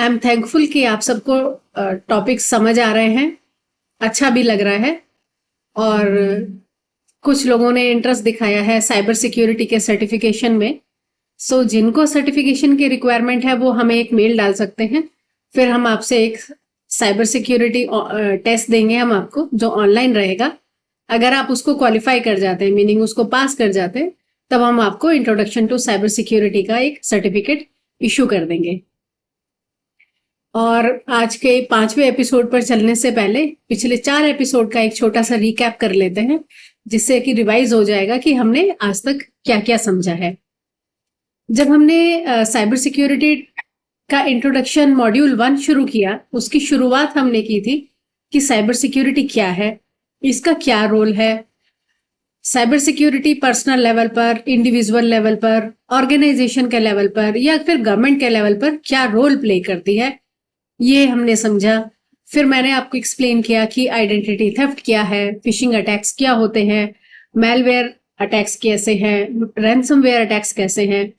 I am thankful कि आप सबको टॉपिक समझ आ रहे हैं, अच्छा भी लग रहा है। और कुछ लोगों ने इंटरेस्ट दिखाया है साइबर सिक्योरिटी के सर्टिफिकेशन में। सो जिनको सर्टिफिकेशन की रिक्वायरमेंट है वो हमें एक मेल डाल सकते हैं, फिर हम आपसे एक साइबर सिक्योरिटी टेस्ट देंगे हम आपको, जो ऑनलाइन रहेगा। अगर आप उसको क्वालिफाई कर जाते हैं, मीनिंग उसको पास कर जाते हैं, तब हम आपको इंट्रोडक्शन टू साइबर सिक्योरिटी का एक सर्टिफिकेट इशू कर देंगे। और आज के 5वें एपिसोड पर चलने से पहले पिछले 4 एपिसोड का एक छोटा सा रिकैप कर लेते हैं, जिससे कि रिवाइज हो जाएगा कि हमने आज तक क्या क्या समझा है। जब हमने साइबर सिक्योरिटी का इंट्रोडक्शन मॉड्यूल 1 शुरू किया, उसकी शुरुआत हमने की थी कि साइबर सिक्योरिटी क्या है, इसका क्या रोल है। साइबर सिक्योरिटी पर्सनल लेवल पर, इंडिविजुअल लेवल पर, ऑर्गेनाइजेशन के लेवल पर या फिर गवर्नमेंट के लेवल पर क्या रोल प्ले करती है, ये हमने समझा। फिर मैंने आपको एक्सप्लेन किया कि आइडेंटिटी थेफ्ट क्या है, फिशिंग अटैक्स क्या होते हैं, मेलवेयर अटैक्स कैसे हैं, रैंसमवेयर अटैक्स कैसे हैं।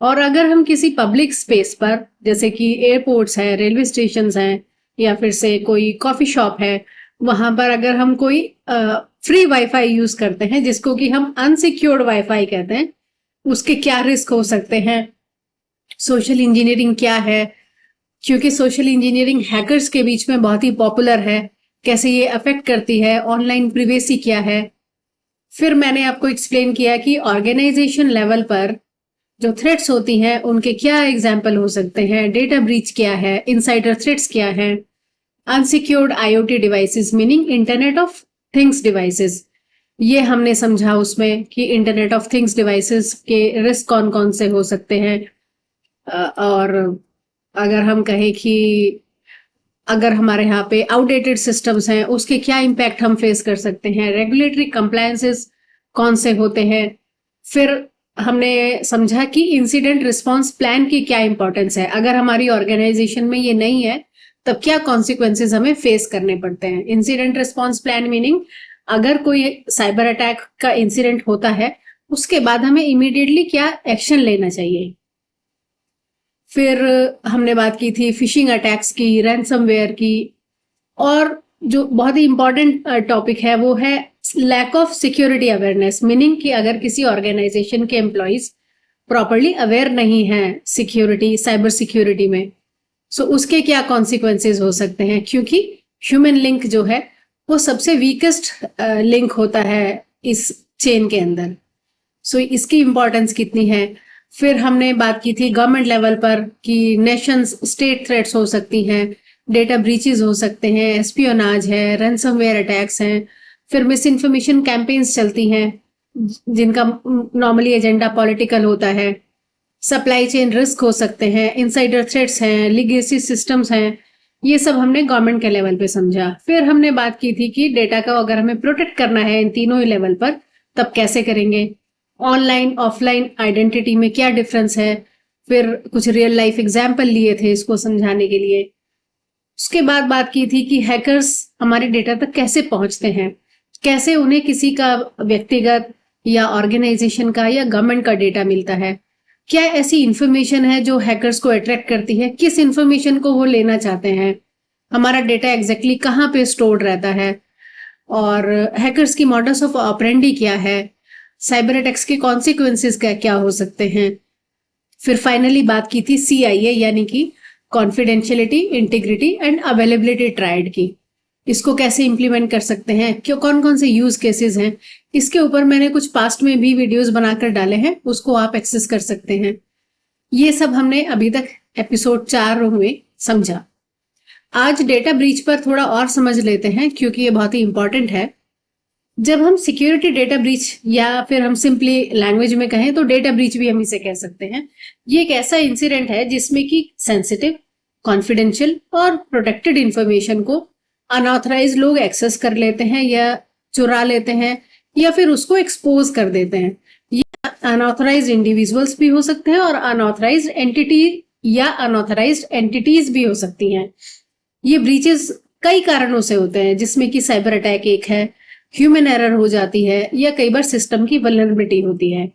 और अगर हम किसी पब्लिक स्पेस पर, जैसे कि एयरपोर्ट्स हैं, रेलवे स्टेशन हैं, या फिर से कोई कॉफी शॉप है, वहां पर अगर हम कोई फ्री वाईफाई यूज करते हैं, जिसको कि हम अनसिक्योर्ड वाईफाई कहते हैं, उसके क्या रिस्क हो सकते हैं। सोशल इंजीनियरिंग क्या है, क्योंकि सोशल इंजीनियरिंग हैकर्स के बीच में बहुत ही पॉपुलर है, कैसे ये अफेक्ट करती है, ऑनलाइन प्रिवेसी क्या है। फिर मैंने आपको एक्सप्लेन किया कि ऑर्गेनाइजेशन लेवल पर जो थ्रेट्स होती हैं उनके क्या एग्जाम्पल हो सकते हैं, डेटा ब्रीच क्या है, इनसाइडर थ्रेट्स क्या है, unsecured IoT devices meaning internet of things devices, ये हमने समझा उसमें कि इंटरनेट ऑफ थिंग्स डिवाइसेस के रिस्क कौन कौन से हो सकते हैं। और अगर हम कहें कि अगर हमारे यहाँ पे आउटडेटेड सिस्टम्स हैं, उसके क्या इम्पैक्ट हम फेस कर सकते हैं, रेगुलेटरी कंप्लायंसेस कौन से होते हैं। फिर हमने समझा कि इंसिडेंट रिस्पांस प्लान की क्या इंपॉर्टेंस है, अगर हमारी ऑर्गेनाइजेशन में ये नहीं है तब क्या कॉन्सिक्वेंसेज हमें फेस करने पड़ते हैं। इंसिडेंट रिस्पांस प्लान मीनिंग अगर कोई साइबर अटैक का इंसिडेंट होता है, उसके बाद हमें इमीडिएटली क्या एक्शन लेना चाहिए। फिर हमने बात की थी फिशिंग अटैक्स की, रैंसमवेयर की, और जो बहुत ही इंपॉर्टेंट टॉपिक है वो है lack of security awareness, meaning कि अगर किसी ऑर्गेनाइजेशन के एम्प्लॉइज प्रॉपरली अवेयर नहीं है सिक्योरिटी, साइबर सिक्योरिटी में, सो उसके क्या कॉन्सिक्वेंसेज हो सकते हैं। क्योंकि ह्यूमन लिंक जो है वो सबसे वीकेस्ट लिंक होता है इस चेन के अंदर। सो इसकी इंपॉर्टेंस कितनी है। फिर हमने बात की थी गवर्नमेंट लेवल पर कि नेशंस स्टेट थ्रेट्स हो सकती हैं, डेटा ब्रीचेस हो सकते हैं, एस्पियोनाज है, रैंसमवेयर अटैक्स हैं। फिर मिस इन्फॉर्मेशन कैंपेन्स चलती हैं जिनका नॉर्मली एजेंडा पॉलिटिकल होता है। सप्लाई चेन रिस्क हो सकते हैं, इनसाइडर थ्रेट्स हैं, लीगेसी सिस्टम्स हैं, ये सब हमने गवर्नमेंट के लेवल पे समझा। फिर हमने बात की थी कि डेटा का अगर हमें प्रोटेक्ट करना है इन तीनों ही लेवल पर, तब कैसे करेंगे, ऑनलाइन ऑफलाइन आइडेंटिटी में क्या डिफरेंस है। फिर कुछ रियल लाइफ एग्जाम्पल लिए थे इसको समझाने के लिए। उसके बाद बात की थी कि हैकर्स हमारे डेटा तक कैसे पहुंचते हैं, कैसे उन्हें किसी का व्यक्तिगत या ऑर्गेनाइजेशन का या गवर्नमेंट का डेटा मिलता है, क्या ऐसी इंफॉर्मेशन है जो हैकर्स को अट्रैक्ट करती है, किस इंफॉर्मेशन को वो लेना चाहते हैं, हमारा डेटा एग्जैक्टली कहाँ पे स्टोर्ड रहता है, और हैकर्स की मॉडस ऑफ ऑपरेंडी क्या है, साइबर अटैक्स के कॉन्सिक्वेंसेस क्या क्या हो सकते हैं। फिर फाइनली बात की थी CIA यानी कि confidentiality, integrity and availability triad की, इसको कैसे इंप्लीमेंट कर सकते हैं, क्यों, कौन कौन से यूज केसेस हैं। इसके ऊपर मैंने कुछ पास्ट में भी वीडियोस बनाकर डाले हैं, उसको आप एक्सेस कर सकते हैं। ये सब हमने अभी तक एपिसोड 4 में समझा। आज डेटा ब्रीच पर थोड़ा और समझ लेते हैं, क्योंकि ये बहुत ही इंपॉर्टेंट है। जब हम सिक्योरिटी डेटा ब्रीच, या फिर हम सिंपली लैंग्वेज में कहें तो डेटा ब्रीच भी हम इसे कह सकते हैं, ये एक ऐसा इंसिडेंट है जिसमें कि सेंसिटिव, कॉन्फिडेंशियल और प्रोटेक्टेड इंफॉर्मेशन को अनऑथराइज लोग एक्सेस कर लेते हैं या चुरा लेते हैं, या फिर उसको एक्सपोज कर देते हैं। ये अनऑथराइज इंडिविजुअल्स भी हो सकते हैं और अनऑथराइज एंटिटी या अनऑथराइज एंटिटीज भी हो सकती हैं। ये ब्रीचेस कई कारणों से होते हैं, जिसमें कि साइबर अटैक एक है, ह्यूमन एरर हो जाती है, या कई बार सिस्टम की वल्नरेबिलिटी होती है।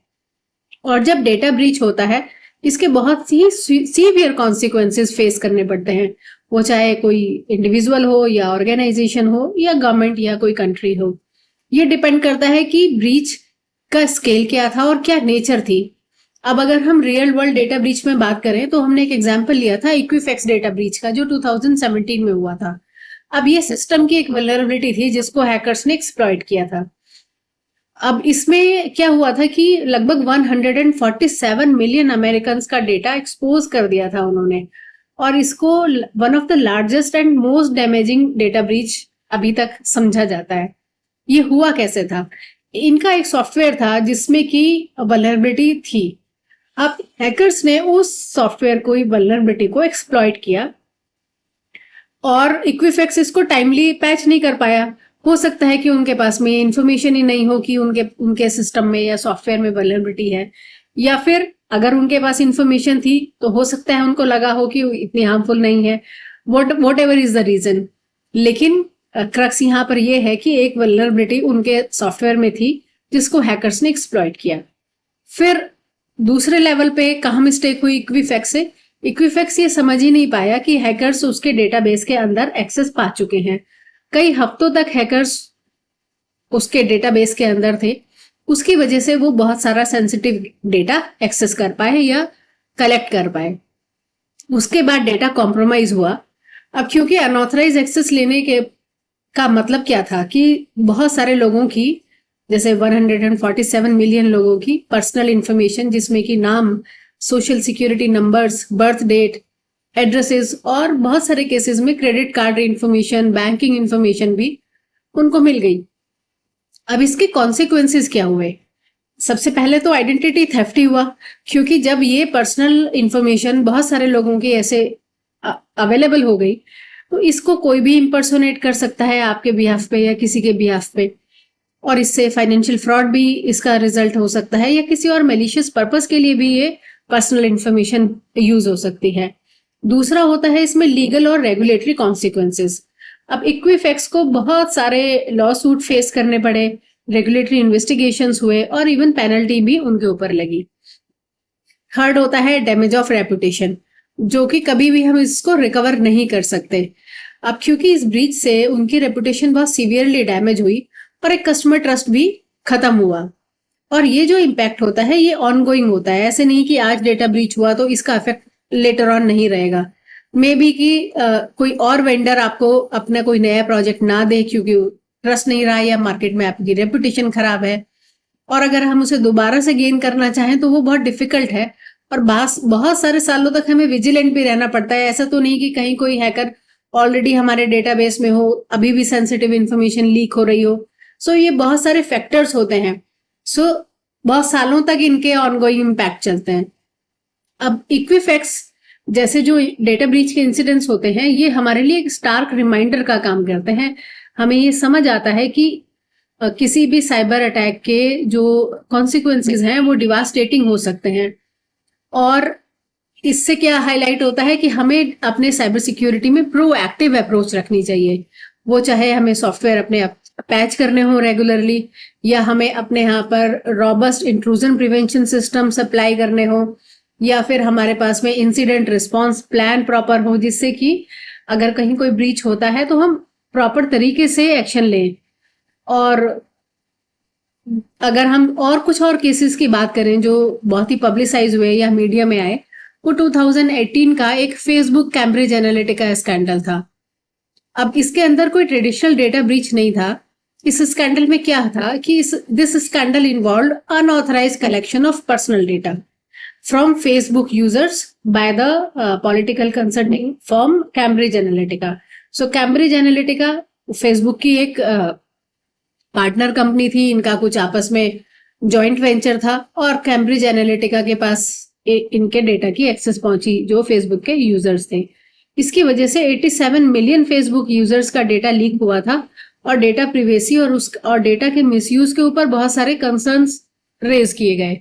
और जब डेटा ब्रीच होता है इसके बहुत ही सीवियर कॉन्सिक्वेंसेस फेस करने पड़ते हैं, वो चाहे कोई इंडिविजुअल हो या ऑर्गेनाइजेशन हो या गवर्नमेंट या कोई कंट्री हो। ये डिपेंड करता है कि ब्रीच का स्केल क्या था और क्या नेचर थी। अब अगर हम रियल वर्ल्ड डेटा ब्रीच में बात करें तो हमने एक एग्जांपल लिया था इक्विफैक्स डेटा ब्रीच का, जो 2017 में हुआ था। अब ये सिस्टम की एक वल्नरेबिलिटी थी जिसको हैकर्स ने एक्सप्लॉइट किया था। अब इसमें क्या हुआ था कि लगभग 147 मिलियन अमेरिकन का डेटा एक्सपोज कर दिया था उन्होंने, और इसको one of the largest and most damaging data breach अभी तक समझा जाता है। ये हुआ कैसे था? इनका एक सॉफ्टवेयर था जिसमें कि वल्नरेबिलिटी थी। अब हैकर्स ने उस सॉफ्टवेयर को, वल्नरेबिलिटी को एक्सप्लॉइट किया और इक्विफैक्स इसको टाइमली पैच नहीं कर पाया। हो सकता है कि उनके पास में इंफॉर्मेशन ही नहीं हो कि उनके सिस्टम में या सॉफ्टवेयर में वल्नरेबिलिटी है, या फिर अगर उनके पास इंफॉर्मेशन थी तो हो सकता है उनको लगा हो कि इतनी हार्मफुल नहीं है। Whatever is the reason, लेकिन क्रक्स यहाँ पर यह है कि एक वल्नरेबिलिटी उनके सॉफ्टवेयर में थी जिसको हैकर्स ने एक्सप्लॉइट किया। फिर दूसरे लेवल पे कहाँ मिस्टेक हुई इक्विफैक्स से? इक्विफैक्स ये समझ ही नहीं पाया कि हैकर्स उसके डेटाबेस के अंदर एक्सेस पा चुके हैं। कई हफ्तों तक हैकर्स उसके डेटाबेस के अंदर थे, उसकी वजह से वो बहुत सारा सेंसिटिव डेटा एक्सेस कर पाए या कलेक्ट कर पाए। उसके बाद डेटा कॉम्प्रोमाइज हुआ। अब क्योंकि अनऑथराइज एक्सेस लेने के का मतलब क्या था कि बहुत सारे लोगों की, जैसे 147 मिलियन लोगों की पर्सनल इंफॉर्मेशन, जिसमें कि नाम, social security numbers, birth date, addresses और बहुत सारे केसेस में credit card information, banking information भी उनको मिल गई। अब इसके कॉन्सिक्वेंसेस क्या हुए? सबसे पहले तो आइडेंटिटी थेफ्ट ही हुआ, क्योंकि जब ये पर्सनल इंफॉर्मेशन बहुत सारे लोगों की ऐसे अवेलेबल हो गई तो इसको कोई भी इंपर्सोनेट कर सकता है आपके बिहाफ पे या किसी के बिहाफ पे, और इससे फाइनेंशियल फ्रॉड भी इसका रिजल्ट हो सकता है, या किसी और मेलिशियस पर्पस के लिए भी ये पर्सनल इंफॉर्मेशन यूज हो सकती है। दूसरा होता है इसमें लीगल और रेगुलेटरी कॉन्सिक्वेंसेस। अब इक्विफैक्स को बहुत सारे लॉ सूट फेस करने पड़े, रेगुलेटरी इन्वेस्टिगेशंस हुए और इवन पेनल्टी भी उनके ऊपर लगी। थर्ड होता है डैमेज ऑफ रेपुटेशन, जो कि कभी भी हम इसको रिकवर नहीं कर सकते। अब क्योंकि इस ब्रीच से उनकी रेपुटेशन बहुत सीवियरली डैमेज हुई और एक कस्टमर ट्रस्ट भी खत्म हुआ। और ये जो इम्पैक्ट होता है ये ऑनगोइंग होता है, ऐसे नहीं कि आज डेटा ब्रीच हुआ तो इसका इफेक्ट लेटर ऑन नहीं रहेगा। मे बी कि कोई और वेंडर आपको अपना कोई नया प्रोजेक्ट ना दे क्योंकि ट्रस्ट नहीं रहा या मार्केट में आपकी रेपुटेशन खराब है, और अगर हम उसे दोबारा से गेन करना चाहें तो वो बहुत डिफिकल्ट है, और बहुत सारे सालों तक हमें विजिलेंट भी रहना पड़ता है। ऐसा तो नहीं कि कहीं कोई हैकर ऑलरेडी हमारे डेटाबेस में हो, अभी भी सेंसिटिव इंफॉर्मेशन लीक हो रही हो। सो ये बहुत सारे फैक्टर्स होते हैं। सो बहुत सालों तक इनके ऑनगोइंग इम्पैक्ट चलते हैं। अब इक्विफैक्स जैसे जो डेटा ब्रीच के इंसिडेंट्स होते हैं ये हमारे लिए एक स्टार्क रिमाइंडर का काम करते हैं। हमें ये समझ आता है कि किसी भी साइबर अटैक के जो कॉन्सिक्वेंसेस हैं वो डिवास्टेटिंग हो सकते हैं, और इससे क्या हाईलाइट होता है कि हमें अपने साइबर सिक्योरिटी में प्रोएक्टिव अप्रोच रखनी चाहिए। वो चाहे हमें सॉफ्टवेयर अपने पैच करने हो रेगुलरली, या हमें अपने यहाँ पर robust intrusion prevention system apply करने हो, या फिर हमारे पास में इंसिडेंट रिस्पांस प्लान प्रॉपर हो, जिससे कि अगर कहीं कोई ब्रीच होता है तो हम प्रॉपर तरीके से एक्शन लें। और अगर हम और कुछ और केसेस की बात करें जो बहुत ही पब्लिसाइज हुए या मीडिया में आए, वो 2018 का एक फेसबुक कैम्ब्रिज एनालिटिका स्कैंडल था। अब इसके अंदर कोई ट्रेडिशनल डेटा ब्रीच नहीं था। इस स्कैंडल में क्या था कि this scandal involve unauthorize collection of personal data from Facebook users by the political consulting firm Cambridge Analytica. So Cambridge Analytica Facebook की एक पार्टनर कंपनी थी, इनका कुछ आपस में जॉइंट वेंचर था, और कैम्ब्रिज एनालिटिका के पास इनके डेटा की एक्सेस पहुंची जो फेसबुक के यूजर्स थे। इसकी वजह से 87 मिलियन फेसबुक यूजर्स का डेटा लीक हुआ था, और डेटा प्रिवेसी और डेटा के मिसयूज के ऊपर बहुत सारे कंसर्न्स रेज किए गए।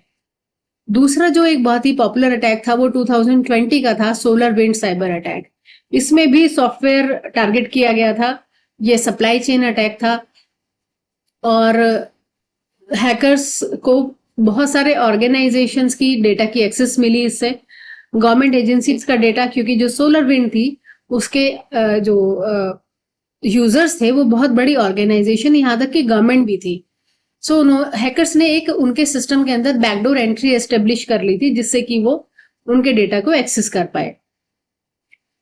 दूसरा जो एक बहुत ही पॉपुलर अटैक था वो 2020 का था, सोलर विंड साइबर अटैक। इसमें भी सॉफ्टवेयर टारगेट किया गया था। ये सप्लाई चेन अटैक था, और हैकर्स को बहुत सारे ऑर्गेनाइजेशंस की डेटा की एक्सेस मिली इससे, गवर्नमेंट एजेंसीज का डेटा, क्योंकि जो सोलर विंड थी उसके जो यूजर्स थे वो बहुत बड़ी ऑर्गेनाइजेशन, यहाँ तक कि गवर्नमेंट भी थी। सो हैकर्स ने एक उनके सिस्टम के अंदर बैकडोर एंट्री एस्टेब्लिश कर ली थी, जिससे कि वो उनके डेटा को एक्सेस कर पाए।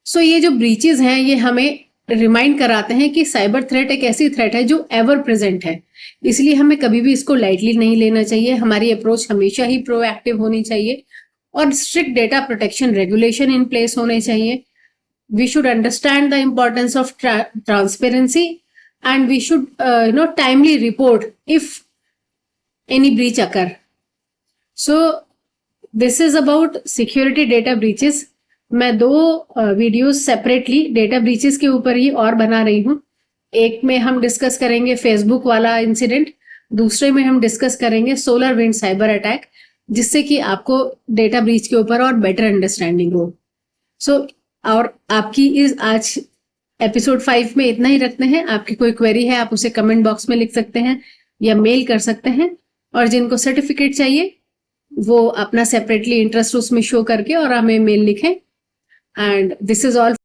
सो ये जो ब्रीचेस हैं ये हमें रिमाइंड कराते हैं कि साइबर थ्रेट एक ऐसी थ्रेट है जो एवर प्रेजेंट है, इसलिए हमें कभी भी इसको लाइटली नहीं लेना चाहिए। हमारी अप्रोच हमेशा ही प्रोएक्टिव होनी चाहिए और strict data protection regulation in place होने चाहिए। We should understand the importance of transparency, and we should timely report if any breach occur. So this is about security data breaches. मैं 2 videos separately data breaches के ऊपर ही और बना रही हूँ। एक में हम डिस्कस करेंगे फेसबुक वाला इंसिडेंट, दूसरे में हम डिस्कस करेंगे सोलर विंड साइबर अटैक, जिससे कि आपको डेटा ब्रीच के ऊपर और बेटर अंडरस्टैंडिंग हो। सो और आपकी इस आज एपिसोड 5 में इतना ही रखते हैं। आपकी कोई क्वेरी है आप उसे कमेंट बॉक्स में लिख सकते हैं या मेल कर सकते हैं, और जिनको सर्टिफिकेट चाहिए वो अपना सेपरेटली इंटरेस्ट उसमें शो करके और हमें मेल लिखें। And this is all.